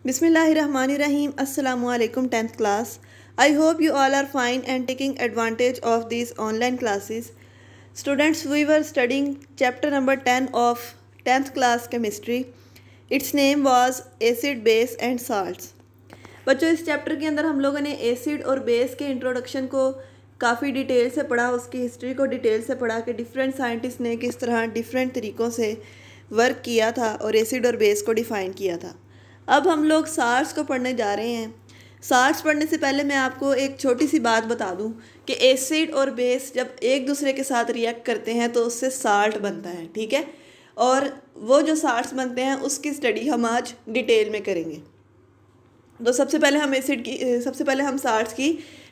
Bismillahirrahmanirrahim. Assalamu alaikum 10th class. I hope you all are fine and taking advantage of these online classes. Students, we were studying chapter number 10 of 10th class chemistry. Its name was acid, base and salts. बच्चों, इस chapter के अंदर हम लोगों ने acid और base के introduction को काफ़ी डिटेल से पढ़ा, उसकी हिस्ट्री को डिटेल से पढ़ा कि डिफरेंट साइंटिस्ट ने किस तरह डिफरेंट तरीक़ों से वर्क किया था और एसिड और बेस को डिफ़ाइन किया था। अब हम लोग साल्ट्स को पढ़ने जा रहे हैं। साल्ट्स पढ़ने से पहले मैं आपको एक छोटी सी बात बता दूं कि एसिड और बेस जब एक दूसरे के साथ रिएक्ट करते हैं तो उससे साल्ट बनता है, ठीक है। और वो जो साल्ट्स बनते हैं उसकी स्टडी हम आज डिटेल में करेंगे। तो सबसे पहले हम साल्ट्स की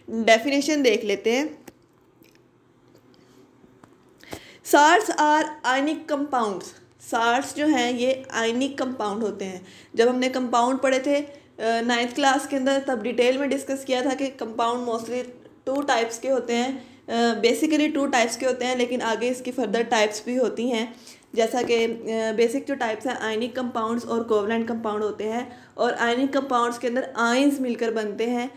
डेफिनेशन देख लेते हैं। Salts are ionic compounds. Salts जो हैं ये आयनिक कंपाउंड होते हैं। जब हमने कंपाउंड पढ़े थे 9th क्लास के अंदर तब डिटेल में डिस्कस किया था कि कंपाउंड मोस्टली 2 टाइप्स के होते हैं, बेसिकली 2 टाइप्स के होते हैं, लेकिन आगे इसकी फर्दर टाइप्स भी होती हैं। जैसा कि बेसिक जो टाइप्स हैं आयनिक कंपाउंड्स और कोवलेंट कंपाउंड होते हैं, और आयनिक कंपाउंड्स के अंदर आयंस मिलकर बनते हैं,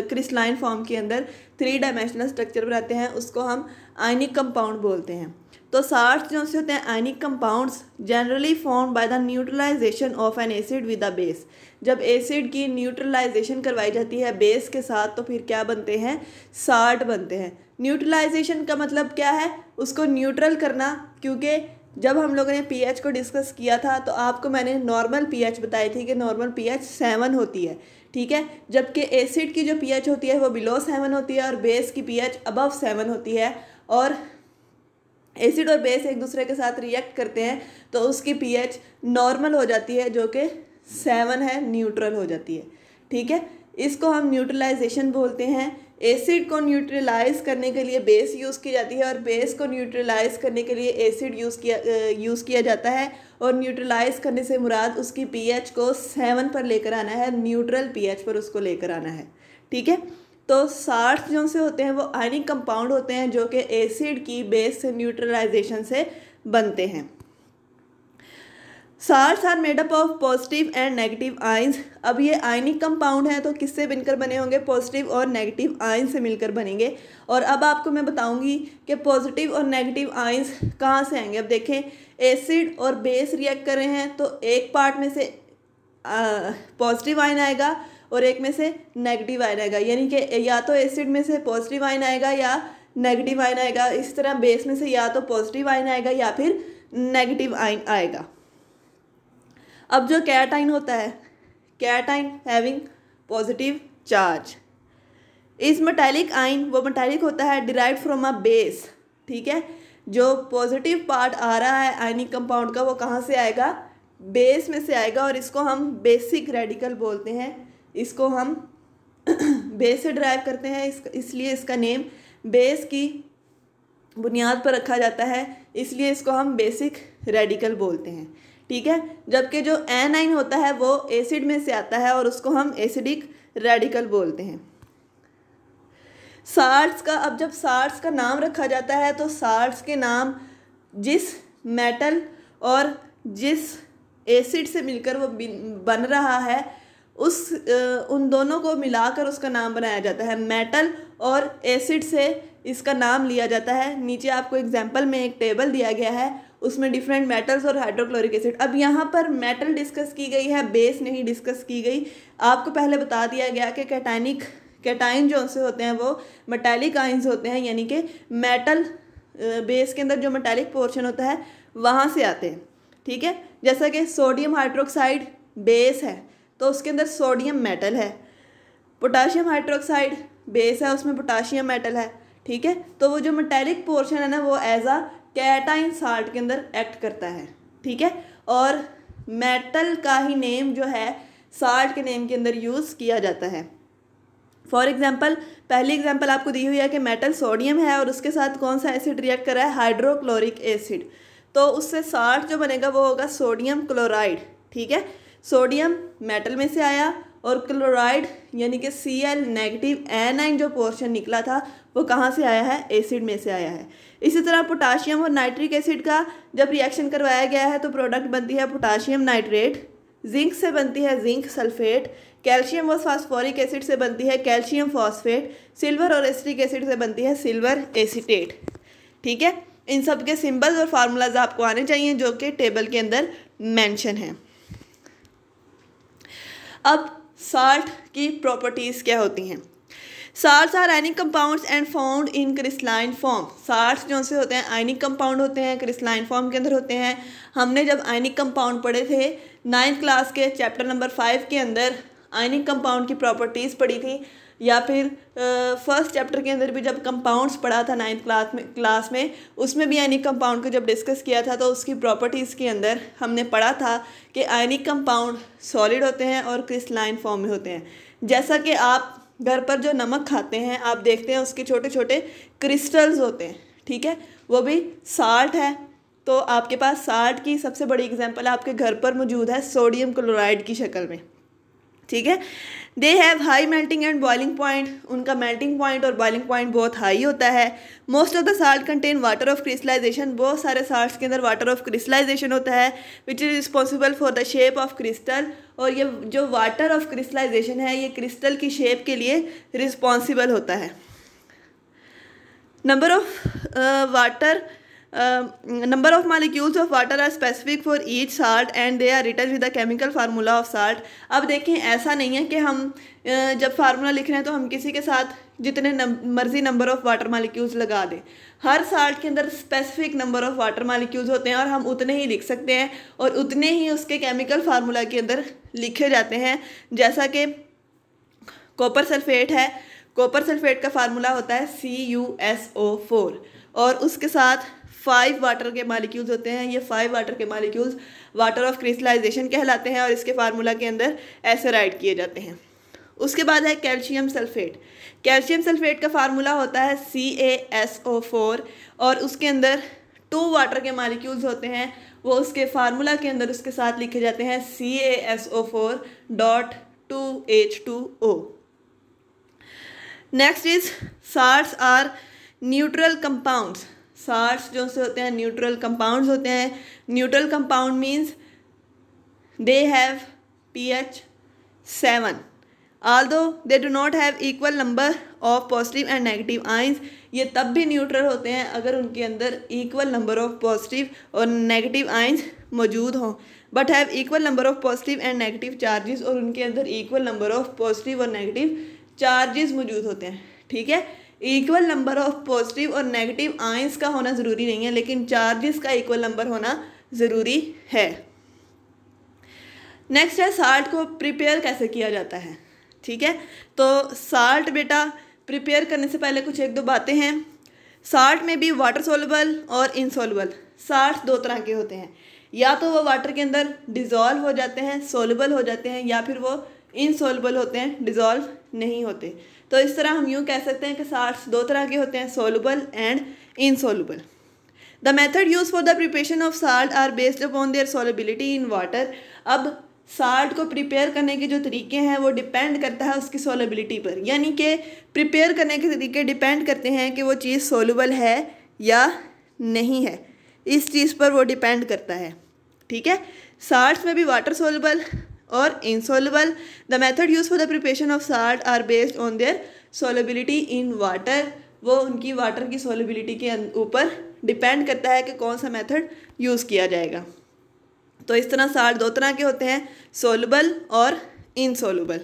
क्रिस्टलाइन फॉर्म के अंदर 3 डायमेंशनल स्ट्रक्चर बनाते हैं, उसको हम आयनिक कंपाउंड बोलते हैं। तो साल्ट्स जो से होते हैं ionic compounds generally form by the neutralisation of an acid with a base. जब एसिड की न्यूट्रलाइजेशन करवाई जाती है बेस के साथ तो फिर क्या बनते हैं, साल्ट बनते हैं। न्यूट्रलाइजेशन का मतलब क्या है, उसको न्यूट्रल करना, क्योंकि जब हम लोगों ने पीएच को डिस्कस किया था तो आपको मैंने नॉर्मल पीएच बताई थी कि नॉर्मल पीएच 7 होती है, ठीक है, जबकि एसिड की जो पीएच होती है वो बिलो 7 होती है और बेस की पीएच अबव 7 होती है। और एसिड और बेस एक दूसरे के साथ रिएक्ट करते हैं तो उसकी पीएच नॉर्मल हो जाती है, जो कि 7 है, न्यूट्रल हो जाती है, ठीक है। इसको हम न्यूट्रलाइजेशन बोलते हैं। एसिड को न्यूट्रलाइज करने के लिए बेस यूज़ की जाती है और बेस को न्यूट्रलाइज करने के लिए एसिड यूज़ किया जाता है। और न्यूट्रलाइज करने से मुराद उसकी पीएच को 7 पर लेकर आना है, न्यूट्रल पीएच पर उसको लेकर आना है, ठीक है। तो साल्ट्स जो से होते हैं वो आयनिक कंपाउंड होते हैं जो कि एसिड की बेस से न्यूट्रलाइजेशन से बनते हैं। Salts are made up of positive and negative ions. अब ये आयनिक कंपाउंड है तो किससे बनकर बने होंगे, पॉजिटिव और नेगेटिव आयंस से मिलकर बनेंगे। और अब आपको मैं बताऊंगी कि पॉजिटिव और नेगेटिव आयंस कहाँ से आएंगे। अब देखें, एसिड और बेस रिएक्ट कर रहे हैं तो एक पार्ट में से पॉजिटिव आयन आएगा और एक में से नेगेटिव आयन आएगा, यानी कि या तो एसिड में से पॉजिटिव आयन आएगा या नेगेटिव आयन आएगा। इस तरह बेस में से या तो पॉजिटिव आयन आएगा या फिर नेगेटिव आयन आएगा। अब जो कैटाइन होता है, कैटाइन हैविंग पॉजिटिव चार्ज इस मेटालिक आयन, वो मेटालिक होता है डिराइव्ड फ्रॉम अ बेस, ठीक है। जो पॉजिटिव पार्ट आ रहा है आयनिक कंपाउंड का वो कहाँ से आएगा, बेस में से आएगा, और इसको हम बेसिक रेडिकल बोलते हैं। इसको हम बेस से ड्राइव करते हैं, इसलिए इसका नेम बेस की बुनियाद पर रखा जाता है, इसलिए इसको हम बेसिक रेडिकल बोलते हैं, ठीक है। जबकि जो एनाइन होता है वो एसिड में से आता है और उसको हम एसिडिक रेडिकल बोलते हैं। साल्ट्स का, अब जब साल्ट्स का नाम रखा जाता है तो साल्ट्स के नाम जिस मेटल और जिस एसिड से मिलकर वो बन रहा है उन दोनों को मिलाकर उसका नाम बनाया जाता है। मेटल और एसिड से इसका नाम लिया जाता है। नीचे आपको एग्जांपल में एक टेबल दिया गया है, उसमें डिफरेंट मेटल्स और हाइड्रोक्लोरिक एसिड। अब यहाँ पर मेटल डिस्कस की गई है, बेस नहीं डिस्कस की गई। आपको पहले बता दिया गया कि कैटाइन जो से होते हैं वो मेटालिक आयंस होते हैं, यानी कि मेटल बेस के अंदर जो मेटालिक पोर्शन होता है वहाँ से आते हैं, ठीक है। जैसा कि सोडियम हाइड्रोक्साइड बेस है तो उसके अंदर सोडियम मेटल है, पोटाशियम हाइड्रोक्साइड बेस है उसमें पोटाशियम मेटल है, ठीक है। तो वो जो मेटालिक पोर्शन है ना वो एज अ कैटाइन साल्ट के अंदर एक्ट करता है, ठीक है। और मेटल का ही नेम जो है साल्ट के नेम के अंदर यूज़ किया जाता है। फॉर एग्जांपल, पहली एग्जांपल आपको दी हुई है कि मेटल सोडियम है और उसके साथ कौन सा एसिड रिएक्ट कर रहा है, हाइड्रोक्लोरिक एसिड, तो उससे साल्ट जो बनेगा वो होगा सोडियम क्लोराइड, ठीक है। सोडियम मेटल में से आया और क्लोराइड यानी कि Cl नेगेटिव एनाइन जो पोर्शन निकला था वो कहाँ से आया है, एसिड में से आया है। इसी तरह पोटाशियम और नाइट्रिक एसिड का जब रिएक्शन करवाया गया है तो प्रोडक्ट बनती है पोटाशियम नाइट्रेट, जिंक से बनती है जिंक सल्फेट, कैल्शियम और फास्फोरिक एसिड से बनती है कैल्शियम फॉस्फेट, सिल्वर और एसिटिक एसिड से बनती है सिल्वर एसीटेट। ठीक है, इन सब के सिंबल्स और फार्मूलाज आपको आने चाहिए जो कि टेबल के अंदर मेंशन है। अब साल्ट की प्रॉपर्टीज़ क्या होती हैं? Salts are ionic compounds and found in crystalline form. Salts जो से होते हैं आयनिक कंपाउंड होते हैं, क्रिस्टलाइन फॉर्म के अंदर होते हैं। हमने जब आयनिक कंपाउंड पढ़े थे 9th क्लास के चैप्टर नंबर 5 के अंदर आयनिक कंपाउंड की प्रॉपर्टीज़ पढ़ी थी, या फिर फर्स्ट चैप्टर के अंदर भी जब कंपाउंड्स पढ़ा था 9th क्लास में उसमें भी आयनिक कंपाउंड को जब डिस्कस किया था तो उसकी प्रॉपर्टीज़ के अंदर हमने पढ़ा था कि आयनिक कंपाउंड सॉलिड होते हैं और क्रिस्टलाइन फॉर्म में होते हैं। जैसा कि आप घर पर जो नमक खाते हैं आप देखते हैं उसके छोटे छोटे क्रिस्टल्स होते हैं, ठीक है, वो भी साल्ट है। तो आपके पास साल्ट की सबसे बड़ी एग्जांपल आपके घर पर मौजूद है सोडियम क्लोराइड की शक्ल में, ठीक है। They have high melting and boiling point, उनका मेल्टिंग पॉइंट और बॉइलिंग पॉइंट बहुत हाई होता है। Most of the salt contain water of crystallisation, बहुत सारे साल्ट्स के अंदर वाटर ऑफ क्रिस्टलाइजेशन होता है which is responsible for the shape of crystal, और ये जो वाटर ऑफ क्रिस्टलाइजेशन है ये क्रिस्टल की शेप के लिए रिस्पॉन्सिबल होता है। Number of molecules of water are specific for each salt and they are written with the chemical formula of salt. अब देखें, ऐसा नहीं है कि हम जब फार्मूला लिख रहे हैं तो हम किसी के साथ जितने मर्जी नंबर ऑफ वाटर मालिक्यूल्स लगा दें। हर साल्ट के अंदर specific number of water molecules होते हैं और हम उतने ही लिख सकते हैं और उतने ही उसके केमिकल फार्मूला के अंदर लिखे जाते हैं। जैसा कि कॉपर सल्फेट है, कॉपर सल्फेट का फार्मूला होता है CuSO4 और उसके साथ 5 वाटर के मालिक्यूल्स होते हैं। ये 5 वाटर के मालिक्यूल्स वाटर ऑफ क्रिस्टलाइजेशन कहलाते हैं और इसके फार्मूला के अंदर ऐसे राइट किए जाते हैं। उसके बाद है कैल्शियम सल्फेट। कैल्शियम सल्फेट का फार्मूला होता है CaSO4 और उसके अंदर 2 वाटर के मालिक्यूल्स होते हैं, वो उसके फार्मूला के अंदर उसके साथ लिखे जाते हैं CaSO4.2H2O। Next is salts are neutral compounds. Salts जो से होते हैं न्यूट्रल कंपाउंड्स होते हैं। Neutral compound means they have pH 7 although they do not have equal number of positive and negative ions। ये तब भी न्यूट्रल होते हैं अगर उनके अंदर इक्वल नंबर ऑफ पॉजिटिव और नेगेटिव आइंस मौजूद हों, but have equal number of positive and negative charges, और उनके अंदर इक्वल नंबर ऑफ पॉजिटिव और नेगेटिव चार्जेस मौजूद होते हैं, ठीक है। इक्वल नंबर ऑफ पॉजिटिव और नेगेटिव आयंस का होना ज़रूरी नहीं है, लेकिन चार्जेस का इक्वल नंबर होना ज़रूरी है। नेक्स्ट है साल्ट को प्रिपेयर कैसे किया जाता है, ठीक है। तो साल्ट बेटा प्रिपेयर करने से पहले कुछ 1-2 बातें हैं। साल्ट में भी वाटर सोलबल और इनसोलबल। साल्ट 2 तरह के होते हैं, या तो वो वाटर के अंदर डिज़ोल्व हो जाते हैं, सोलबल हो जाते हैं, या फिर वो इनसोलबल होते हैं, डिज़ोल्व नहीं होते। तो इस तरह हम यूँ कह सकते हैं कि साल्ट्स 2 तरह के होते हैं, soluble and insoluble. The method use for the preparation of salt are based upon their solubility in water. अब साल्ट को प्रिपेयर करने के जो तरीके हैं वो डिपेंड करता है उसकी सोलेबिलिटी पर, यानी कि प्रिपेयर करने के तरीके डिपेंड करते हैं कि वो चीज़ सोलबल है या नहीं है, इस चीज़ पर वो डिपेंड करता है, ठीक है। साल्ट्स में भी वाटर सोलबल और insoluble. The method use for the preparation of salt are based on their solubility in water. वो उनकी वाटर की सोलेबिलिटी के ऊपर डिपेंड करता है कि कौन सा मेथड यूज़ किया जाएगा। तो इस तरह साल्ट 2 तरह के होते हैं, सोलबल और इनसोलबल।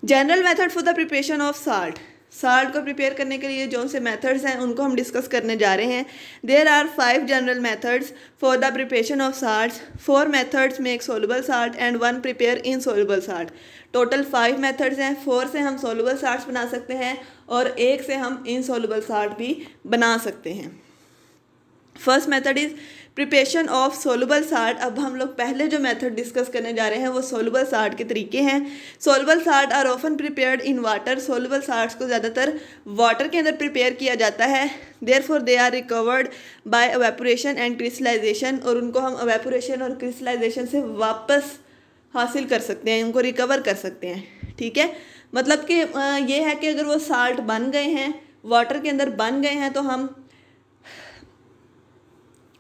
General method for the preparation of salt. Salt को प्रिपेयर करने के लिए जो से मेथड्स हैं उनको हम डिस्कस करने जा रहे हैं। There are 5 general methods for the preparation of salts. 4 methods make soluble salt and 1 prepare insoluble salt. Total 5 methods हैं। 4 से हम सोलबल साल्ट्स बना सकते हैं और 1 से हम इनसोलबल साल्ट भी बना सकते हैं। First method is preparation of soluble salt. अब हम लोग पहले जो मेथड डिस्कस करने जा रहे हैं वो सोलबल साल्ट के तरीके हैं। Soluble salt are often prepared in water. Soluble salts को ज़्यादातर वाटर के अंदर प्रिपेयर किया जाता है। Therefore they are recovered by evaporation and crystallization, और उनको हम एवेपोरेशन और क्रिस्टलाइजेशन से वापस हासिल कर सकते हैं, उनको रिकवर कर सकते हैं, ठीक है। मतलब कि ये है कि अगर वो साल्ट बन गए हैं, वाटर के अंदर बन गए हैं, तो हम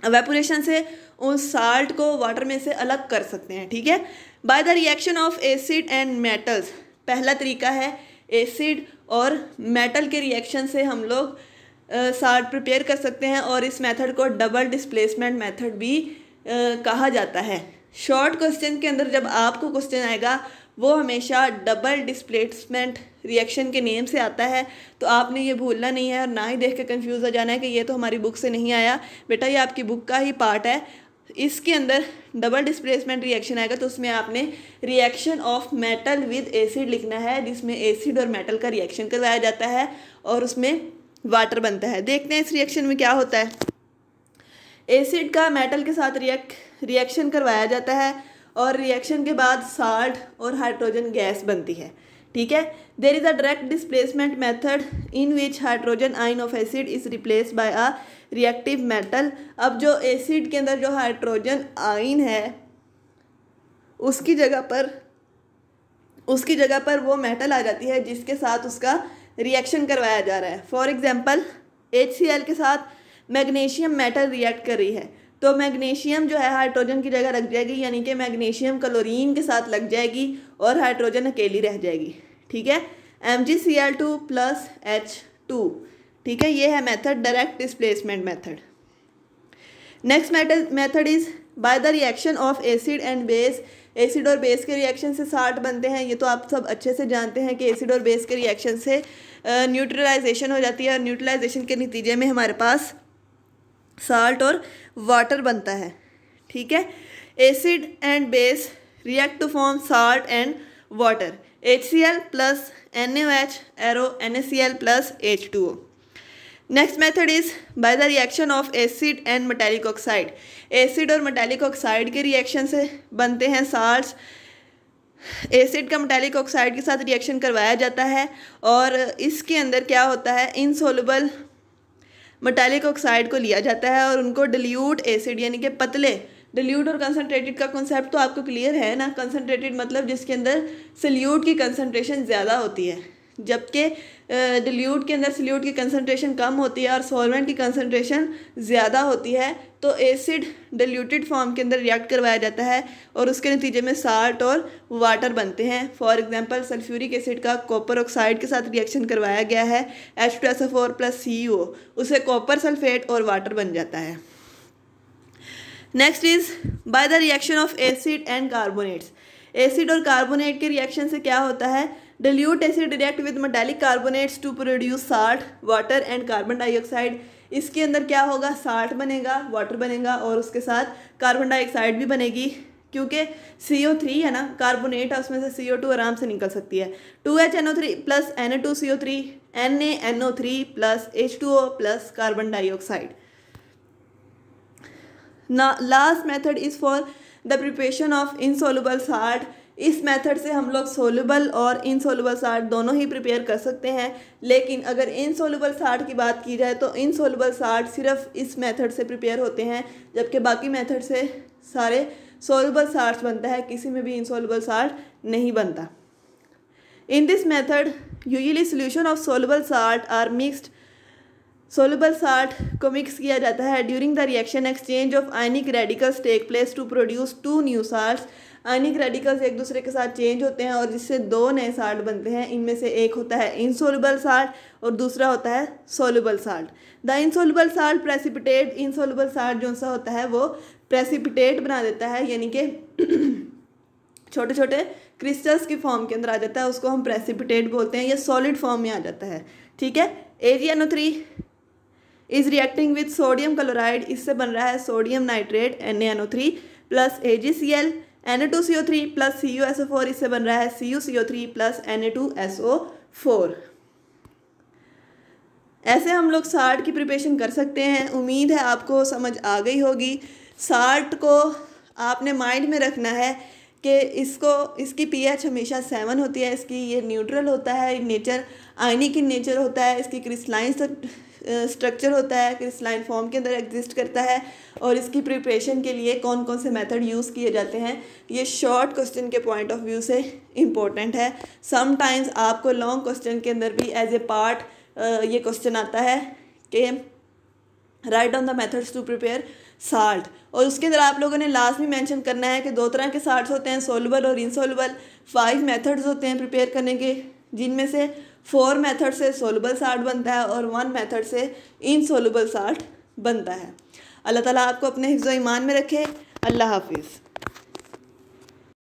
एवेपोरेशन से उस साल्ट को वाटर में से अलग कर सकते हैं, ठीक है। Bye the reaction of acid and metals, पहला तरीका है एसिड और मेटल के रिएक्शन से हम लोग साल्ट प्रिपेयर कर सकते हैं, और इस मेथड को डबल डिस्प्लेसमेंट मेथड भी कहा जाता है। शॉर्ट क्वेश्चन के अंदर जब आपको क्वेश्चन आएगा वो हमेशा डबल डिस्प्लेसमेंट रिएक्शन के नेम से आता है, तो आपने ये भूलना नहीं है और ना ही देख के कंफ्यूज हो जाना है कि ये तो हमारी बुक से नहीं आया। बेटा ये आपकी बुक का ही पार्ट है, इसके अंदर डबल डिस्प्लेसमेंट रिएक्शन आएगा तो उसमें आपने reaction of metal with acid लिखना है, जिसमें एसिड और मेटल का रिएक्शन करवाया जाता है और उसमें वाटर बनता है। देखते हैं इस रिएक्शन में क्या होता है। एसिड का मेटल के साथ रिएक्शन करवाया जाता है और रिएक्शन के बाद साल्ट और हाइड्रोजन गैस बनती है, ठीक है। There is a direct displacement method in which hydrogen ion of acid is replace by a reactive metal. अब जो एसिड के अंदर जो हाइड्रोजन आयन है उसकी जगह पर वो मेटल आ जाती है जिसके साथ उसका रिएक्शन करवाया जा रहा है। फॉर एग्जांपल HCl के साथ मैग्नीशियम मेटल रिएक्ट कर रही है, तो मैग्नीशियम जो है हाइड्रोजन की जगह रख जाएगी, यानी कि मैग्नीशियम क्लोरीन के साथ लग जाएगी और हाइड्रोजन अकेली रह जाएगी, ठीक है। MgCl2 + H2, ठीक है। ये है method direct displacement method. Next method is by the reaction of acid and base. Acid और बेस के रिएक्शन से साल्ट बनते हैं, ये तो आप सब अच्छे से जानते हैं कि एसिड और बेस के रिएक्शन से न्यूट्रलाइजेशन हो जाती है और न्यूट्रलाइजेशन के नतीजे में हमारे पास साल्ट और वाटर बनता है, ठीक है। Acid and base react to form salt and water, HCl + NaOH arrow NaCl + H2O। Next method is by the reaction of acid and metallic oxide. Acid और मेटालिक ऑक्साइड के रिएक्शन से बनते हैं साल्ट्स। एसिड का metallic oxide के साथ reaction करवाया जाता है और इसके अंदर क्या होता है, इनसोल्युबल मेटालिक ऑक्साइड को लिया जाता है और उनको डिल्यूट एसिड यानी कि पतले, डिल्यूट और कंसनट्रेटेड का कॉन्सेप्ट तो आपको क्लियर है ना। कंसनट्रेटेड मतलब जिसके अंदर सल्यूट की कंसनट्रेशन ज़्यादा होती है, जबकि डिल्यूट के अंदर सल्यूट की कंसनट्रेशन कम होती है और सॉल्वेंट की कंसनट्रेशन ज़्यादा होती है। तो एसिड डिल्यूटेड फॉर्म के अंदर रिएक्ट करवाया जाता है और उसके नतीजे में साल्ट और वाटर बनते हैं। फॉर एग्जांपल सल्फ्यूरिक एसिड का कॉपर ऑक्साइड के साथ रिएक्शन करवाया गया है, H2SO4 + CuO, उसे कॉपर सल्फेट और वाटर बन जाता है। Next is by the reaction of acid and carbonates. Acid और कार्बोनेट के रिएक्शन से क्या होता है, dilute acid react with metallic carbonates to produce salt, water and carbon dioxide। इसके अंदर क्या होगा, साल्ट बनेगा, वाटर बनेगा और उसके साथ कार्बन डाइऑक्साइड भी बनेगी, क्योंकि CO3 है ना, कार्बोनेट है, उसमें से CO2 आराम से निकल सकती है। 2HNO3 + Na2CO3 NaNO3 + H2O + carbon dioxide. Last method is for the preparation of insoluble salt. इस मेथड से हम लोग सोल्युबल और इनसोल्युबल साल्ट दोनों ही प्रिपेयर कर सकते हैं, लेकिन अगर इनसोल्युबल साल्ट की बात की जाए तो इनसोल्युबल साल्ट सिर्फ इस मेथड से प्रिपेयर होते हैं, जबकि बाकी मेथड से सारे सोल्युबल साल्ट बनता है, किसी में भी इनसोल्युबल साल्ट नहीं बनता। In this method usually solution of soluble salt are mixed. Soluble salt को मिक्स किया जाता है। During the reaction exchange of ionic radicals take place to produce 2 new salts. Ionic radicals एक दूसरे के साथ चेंज होते हैं और जिससे 2 नए साल्ट बनते हैं। इनमें से एक होता है इनसोल्युबल साल्ट और दूसरा होता है soluble salt. The insoluble salt precipitate, insoluble salt जो सा होता है वो प्रेसिपिटेट बना देता है, यानी कि छोटे छोटे क्रिस्टल्स की फॉर्म के अंदर आ जाता है, उसको हम प्रेसिपिटेट बोलते हैं, या सॉलिड फॉर्म में आ जाता है, ठीक है। AgNO3 is reacting with sodium chloride, इससे बन रहा है sodium nitrate NaNO3 + AgCl, Na2CO3 + CuSO4, इससे बन रहा है CuCO3 + Na2SO4। ऐसे हम लोग साल्ट की प्रिपरेशन कर सकते हैं। उम्मीद है आपको समझ आ गई होगी। साल्ट को आपने माइंड में रखना है कि इसकी pH हमेशा 7 होती है, इसकी ये न्यूट्रल होता है नेचर, आयनिक इन नेचर होता है, इसकी क्रिस्टलाइन स्ट्रक्चर होता है, क्रिस्टलाइन फॉर्म के अंदर एग्जिस्ट करता है, और इसकी प्रिपरेशन के लिए कौन कौन से मेथड यूज़ किए जाते हैं ये शॉर्ट क्वेश्चन के पॉइंट ऑफ व्यू से इम्पोर्टेंट है। समटाइम्स आपको लॉन्ग क्वेश्चन के अंदर भी एज ए पार्ट ये क्वेश्चन आता है कि write on the methods to prepare salt. और उसके अंदर आप लोगों ने लास्ट में मेंशन करना है कि 2 तरह के साल्ट्स होते हैं, सोलबल और इनसोलबल। 5 मेथड्स होते हैं प्रिपेयर करने के, जिनमें से 4 मेथड से सोलबल साल्ट बनता है और 1 मेथड से इनसोलबल साल्ट बनता है। अल्लाह ताला आपको अपने हिफ्ज़ व ईमान में रखे। अल्लाह हाफिज़।